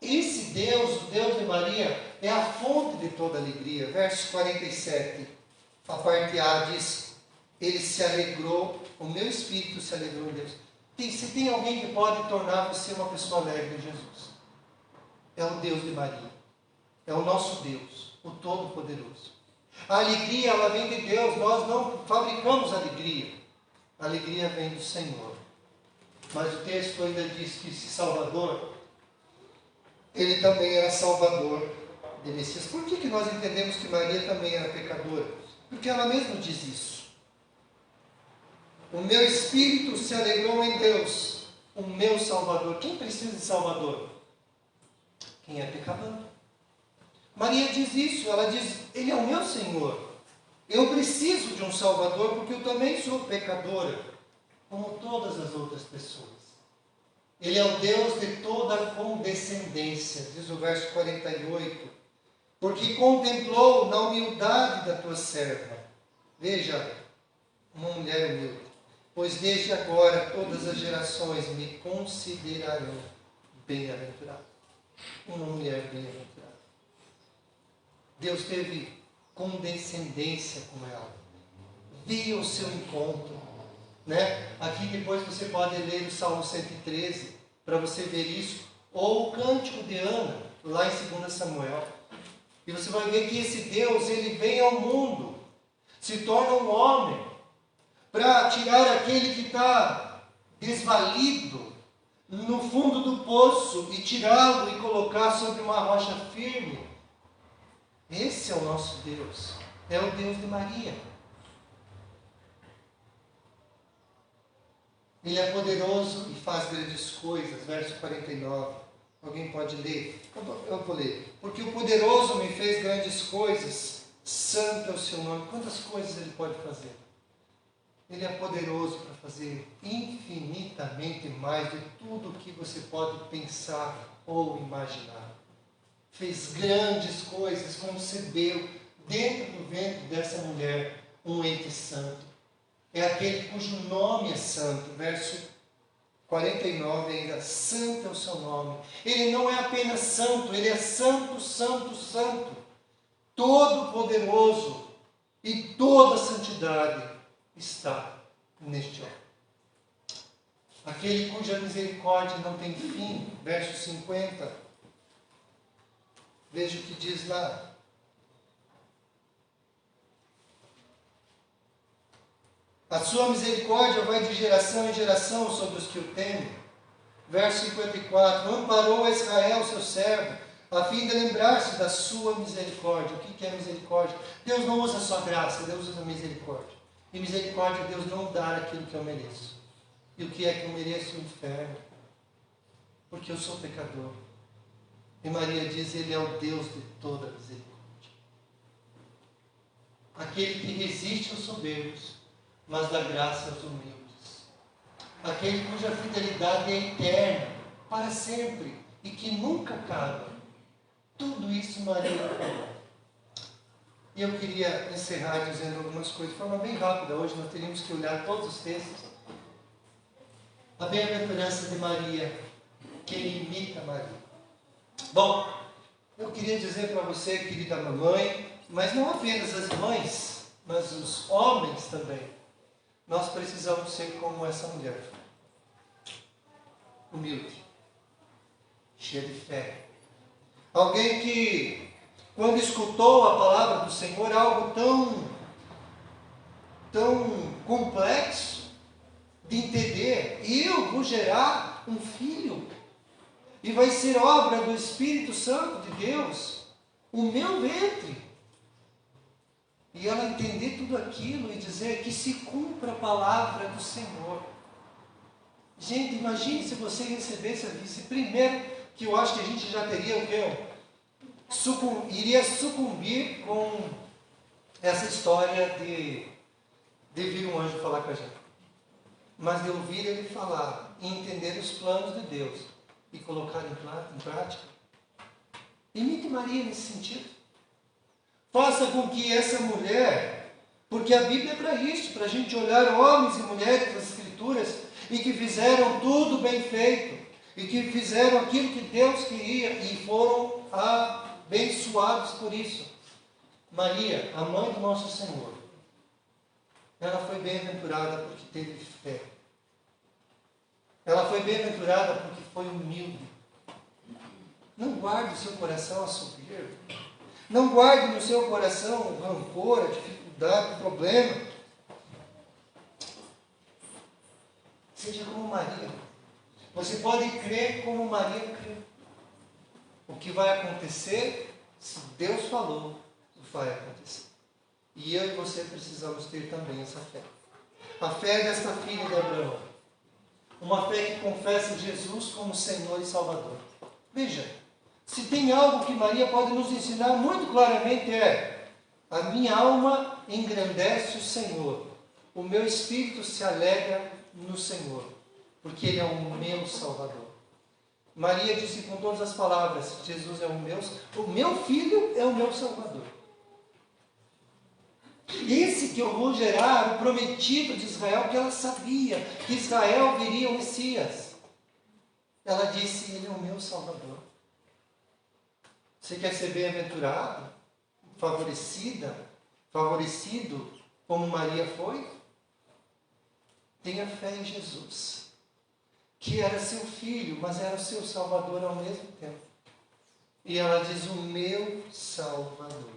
S3: Esse Deus, o Deus de Maria, é a fonte de toda alegria. Verso 47, a parte A diz: ele se alegrou, o meu espírito se alegrou em Deus. Se tem alguém que pode tornar você uma pessoa alegre em Jesus, é o Deus de Maria. É o nosso Deus, o Todo-Poderoso. A alegria, ela vem de Deus. Nós não fabricamos alegria. A alegria vem do Senhor. Mas o texto ainda diz que esse Salvador, ele também era Salvador de Messias. Por que nós entendemos que Maria também era pecadora? Porque ela mesma diz isso. O meu espírito se alegrou em Deus, o meu Salvador. Quem precisa de Salvador? Quem é pecador. Maria diz isso, ela diz: ele é o meu Senhor. Eu preciso de um Salvador porque eu também sou pecadora, como todas as outras pessoas. Ele é o Deus de toda condescendência, diz o verso 48, porque contemplou na humildade da tua serva. Veja, uma mulher humilde. Pois desde agora todas as gerações me considerarão bem-aventurado. Uma mulher bem-aventurada. Deus teve condescendência com ela. Veio ao seu encontro. Né? Aqui depois você pode ler o Salmo 113 para você ver isso. Ou o Cântico de Ana, lá em 2 Samuel. E você vai ver que esse Deus, ele vem ao mundo, se torna um homem, para tirar aquele que está desvalido no fundo do poço e tirá-lo e colocar sobre uma rocha firme. Esse é o nosso Deus, é o Deus de Maria. Ele é poderoso e faz grandes coisas, verso 49. Alguém pode ler? Eu vou ler. Porque o poderoso me fez grandes coisas, santo é o seu nome. Quantas coisas ele pode fazer? Ele é poderoso para fazer infinitamente mais de tudo o que você pode pensar ou imaginar. Fez grandes coisas, concebeu dentro do ventre dessa mulher um ente santo. É aquele cujo nome é santo. Verso 49 ainda, santo é o seu nome. Ele não é apenas santo, ele é santo, santo, santo. Todo poderoso e toda santidade está neste homem. Aquele cuja misericórdia não tem fim, verso 50. Veja o que diz lá. A sua misericórdia vai de geração em geração sobre os que o temem. Verso 54. Amparou a Israel, seu servo, a fim de lembrar-se da sua misericórdia. O que é misericórdia? Deus não usa só graça, Deus usa misericórdia. E misericórdia, Deus não dá aquilo que eu mereço. E o que é que eu mereço? O inferno. Porque eu sou pecador. E Maria diz, Ele é o Deus de toda misericórdia. Aquele que resiste aos soberbos, mas dá graça aos humildes. Aquele cuja fidelidade é eterna, para sempre, e que nunca acaba. Tudo isso Maria falou. E eu queria encerrar dizendo algumas coisas de forma bem rápida. Hoje nós teríamos que olhar todos os textos. A bem-aventurança de Maria, que imita Maria. Bom, eu queria dizer para você, querida mamãe, mas não apenas as mães, mas os homens também. Nós precisamos ser como essa mulher. Humilde. Cheia de fé. Alguém que, quando escutou a palavra do Senhor, algo tão complexo de entender. Eu vou gerar um filho. E vai ser obra do Espírito Santo de Deus. O meu ventre. E ela entender tudo aquilo e dizer que se cumpra a palavra do Senhor. Gente, imagine se você recebesse a vista. Primeiro, que eu acho que a gente já teria o quê? Iria sucumbir com essa história de vir um anjo falar com a gente. Mas de ouvir ele falar e entender os planos de Deus e colocar em prática. Imite Maria nesse sentido. Faça com que essa mulher, porque a Bíblia é para isso, para a gente olhar homens e mulheres das Escrituras e que fizeram tudo bem feito, e que fizeram aquilo que Deus queria e foram abençoados por isso. Maria, a mãe do nosso Senhor, ela foi bem-aventurada porque teve fé. Ela foi bem-aventurada porque foi humilde. Não guarde o seu coração a soberba. Não guarde no seu coração o rancor, a dificuldade, o problema. Seja como Maria. Você pode crer como Maria creu. O que vai acontecer, se Deus falou, vai acontecer. E eu e você precisamos ter também essa fé. A fé desta filha de Abraão. Uma fé que confessa Jesus como Senhor e Salvador. Veja, se tem algo que Maria pode nos ensinar muito claramente é: a minha alma engrandece o Senhor, o meu espírito se alegra no Senhor, porque Ele é o meu Salvador. Maria disse com todas as palavras: Jesus é o meu filho é o meu Salvador. Esse que eu vou gerar, o prometido de Israel, que ela sabia que Israel viria o Messias. Ela disse: Ele é o meu Salvador. Você quer ser bem-aventurado, favorecido, como Maria foi? Tenha fé em Jesus. que era seu filho, mas era o seu Salvador ao mesmo tempo. E ela diz, o meu Salvador.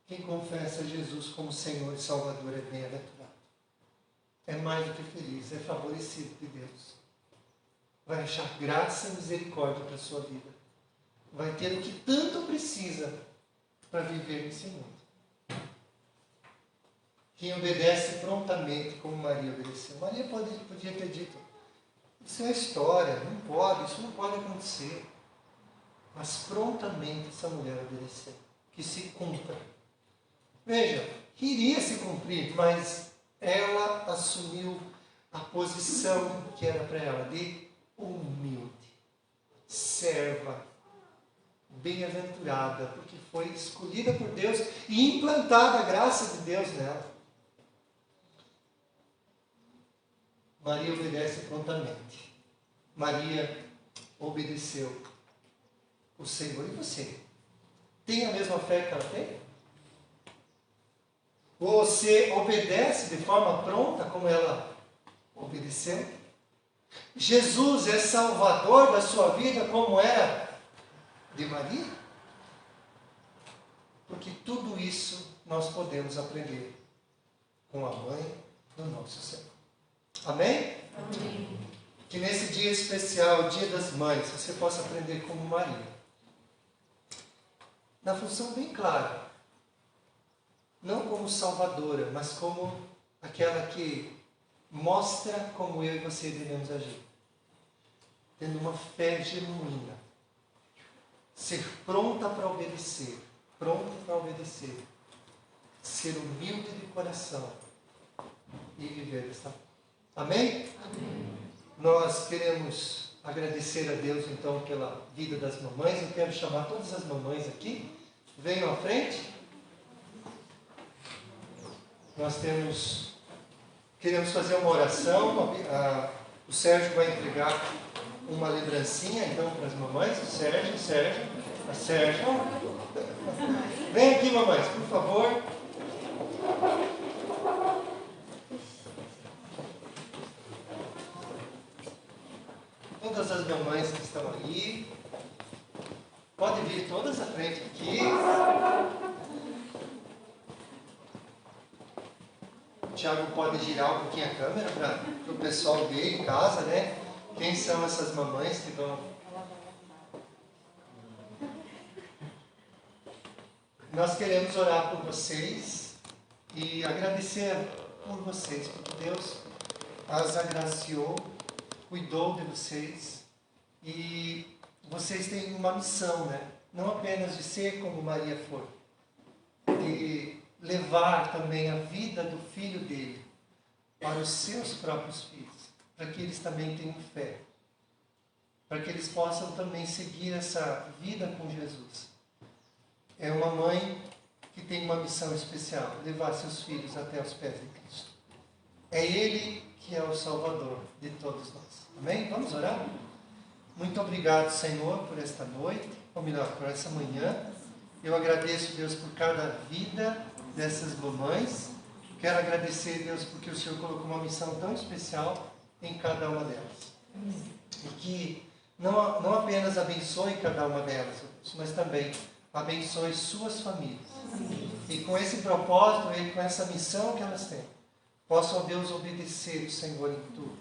S3: Quem confessa Jesus como Senhor e Salvador é bem-aventurado. É mais do que feliz, é favorecido de Deus. Vai achar graça e misericórdia para a sua vida. Vai ter o que tanto precisa para viver nesse mundo. Quem obedece prontamente, como Maria obedeceu. Maria podia ter dito, isso é história, não pode, isso não pode acontecer. Mas prontamente essa mulher obedeceu. Que se cumpra. Veja, iria se cumprir, mas ela assumiu a posição que era para ela de humilde, serva, bem-aventurada, porque foi escolhida por Deus e implantada a graça de Deus nela. Maria obedece prontamente. Maria obedeceu o Senhor. E você? Tem a mesma fé que ela tem? Você obedece de forma pronta como ela obedeceu? Jesus é Salvador da sua vida como era de Maria? Porque tudo isso nós podemos aprender com a mãe do nosso Senhor. Amém?
S2: Amém.
S3: Que nesse dia especial, Dia das Mães, você possa aprender como Maria. Na função bem clara. Não como salvadora, mas como aquela que mostra como eu e você devemos agir. Tendo uma fé genuína. Ser pronta para obedecer. Pronta para obedecer. Ser humilde de coração. E viver desta forma. Amém?
S2: Amém.
S3: Nós queremos agradecer a Deus, então, pela vida das mamães. Eu quero chamar todas as mamães aqui. Venham à frente. Nós queremos fazer uma oração. O Sérgio vai entregar uma lembrancinha, então, para as mamães. O Sérgio. A Sérgio. Vem aqui, mamães, por favor. Todas as mamães que estão aí. Podem vir todas à frente aqui. O Thiago pode girar um pouquinho a câmera para o pessoal ver em casa, né? Quem são essas mamães que vão... Nós queremos orar por vocês e agradecer por vocês, porque Deus as agraciou, cuidou de vocês e vocês têm uma missão, né? Não apenas de ser como Maria foi, de levar também a vida do filho dele para os seus próprios filhos, para que eles também tenham fé, para que eles possam também seguir essa vida com Jesus. É uma mãe que tem uma missão especial, levar seus filhos até os pés de Cristo. É Ele que é o Salvador de todos nós. Amém? Vamos orar? Muito obrigado, Senhor, por esta noite, ou melhor, por essa manhã. Eu agradeço, Deus, por cada vida dessas mamães. Quero agradecer, Deus, porque o Senhor colocou uma missão tão especial em cada uma delas. E que não apenas abençoe cada uma delas, Deus, mas também abençoe suas famílias. E com esse propósito e com essa missão que elas têm, possam, Deus, obedecer o Senhor em tudo.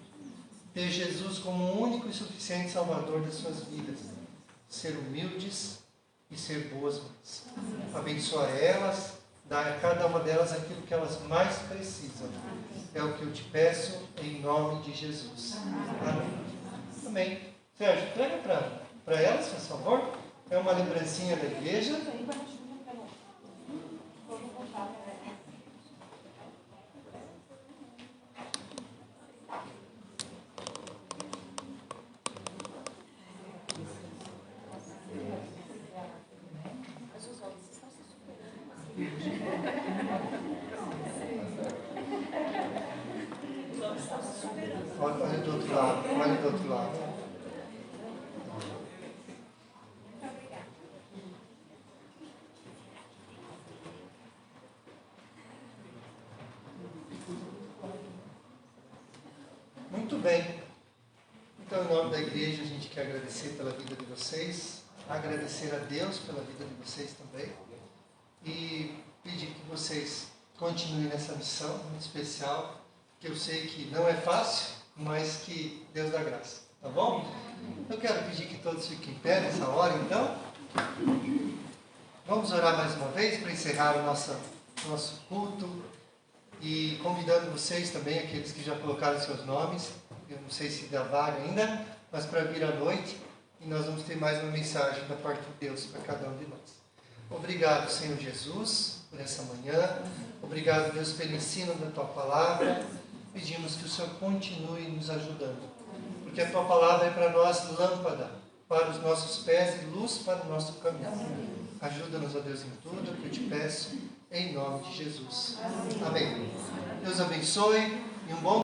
S3: Ter Jesus como o único e suficiente Salvador das suas vidas. Ser humildes e ser boas mães. Abençoa elas, dá a cada uma delas aquilo que elas mais precisam. É o que eu te peço em nome de Jesus. Amém. Amém. Sérgio, entrega para elas, por favor. É uma lembrancinha da igreja. Olha do outro lado, olha do outro lado. Muito bem. nome da igreja, a gente quer agradecer pela vida de vocês, agradecer a Deus pela vida de vocês também e pedir que vocês continuem nessa missão muito especial, que eu sei que não é fácil, mas que Deus dá graça, tá bom? Eu quero pedir que todos fiquem em pé nessa hora, então. Vamos orar mais uma vez para encerrar o nosso culto e convidando vocês também, aqueles que já colocaram seus nomes, eu não sei se dá vaga ainda, mas para vir à noite e nós vamos ter mais uma mensagem da parte de Deus para cada um de nós. Obrigado, Senhor Jesus, por essa manhã. Obrigado, Deus, pelo ensino da Tua Palavra. Pedimos que o Senhor continue nos ajudando, porque a Tua Palavra é para nós lâmpada para os nossos pés e luz para o nosso caminho. Ajuda-nos, ó Deus, em tudo que eu te peço, em nome de Jesus. Amém. Deus abençoe e um bom